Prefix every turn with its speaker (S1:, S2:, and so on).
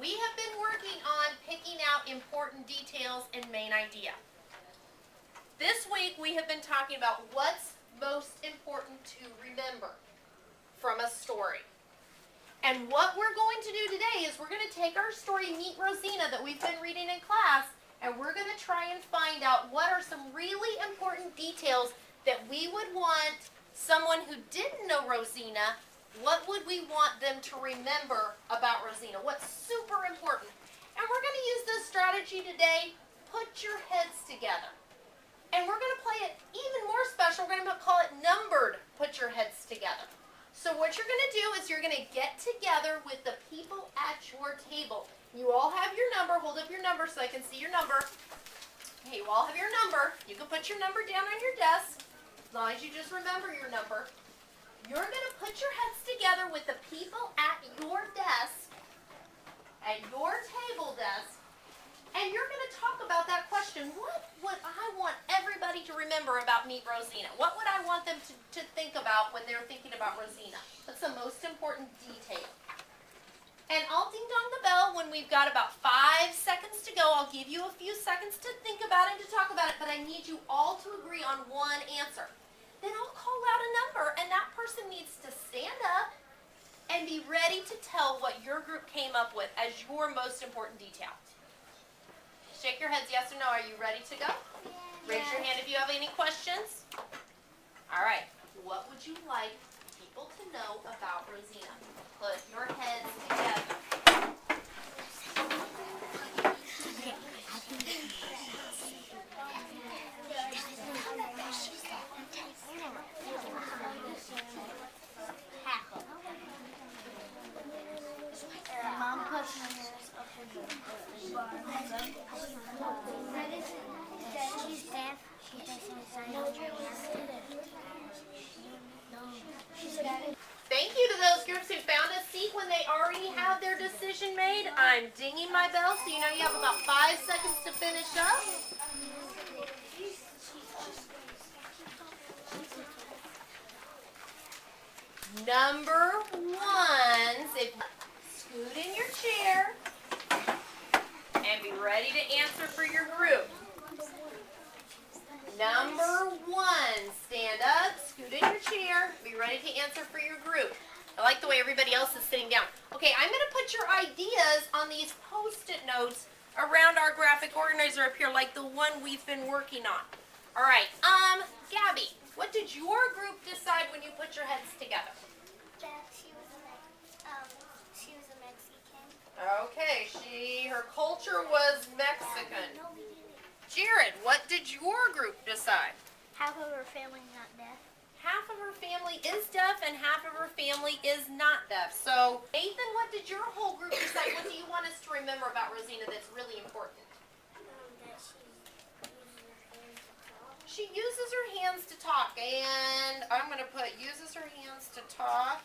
S1: We have been working on picking out important details and main idea. This week we have been talking about what's most important to remember from a story. And what we're going to do today is we're going to take our story, Meet Rosina, that we've been reading in class, and we're going to try and find out what are some really important details that we would want someone who didn't know Rosina, what would we want them to remember about Rosina? What's super important? And we're going to use this strategy today, put your heads together. And we're going to play it even more special. We're going to call it numbered put your heads together. So what you're going to do is you're going to get together with the people at your table. You all have your number. Hold up your number so I can see your number. Okay, you all have your number. You can put your number down on your desk as long as you just remember your number. You're going to put your heads together with the people at your desk, at your table desk, and you're going to talk about that question. What would I want everybody to remember about Meet Rosina? What would I want them to think about when they're thinking about Rosina? What's the most important detail? And I'll ding dong the bell when we've got about 5 seconds to go. I'll give you a few seconds to think about it and to talk about it, but I need you all to agree on one answer. Then I'll call out a number, and that person needs to stand up and be ready to tell what your group came up with as your most important detail. Shake your heads yes or no. Are you ready to go? Yeah. Raise your hand if you have any questions. All right. What would you like people to know about Rosina? Put your heads together.
S2: Mom puts my nose up her She's deaf. She doesn't sign up.
S1: Thank you to those groups who found a seat when they already have their decision made. I'm dinging my bell so you know you have about 5 seconds to finish up. Number ones, if scoot in your chair and be ready to answer for your group. Number one, stand up, scoot in your chair, be ready to answer for your group. I like the way everybody else is sitting down. Okay, I'm going to put your ideas on these Post-it notes around our graphic organizer up here, like the one we've been working on. All right, Gabby, what did your group decide when you put your heads together?
S2: That she was a Mexican.
S1: Okay, her culture was Mexican.
S2: No, we didn't.
S1: Jared, what did your group decide?
S2: Half of her family's not deaf.
S1: Half of her family is deaf and half of her family is not deaf. So, Nathan, what did your whole group decide? What do you want us to remember about Rosina that's really important?
S2: That
S1: she uses her hands to talk. And I'm going to put uses her hands to talk.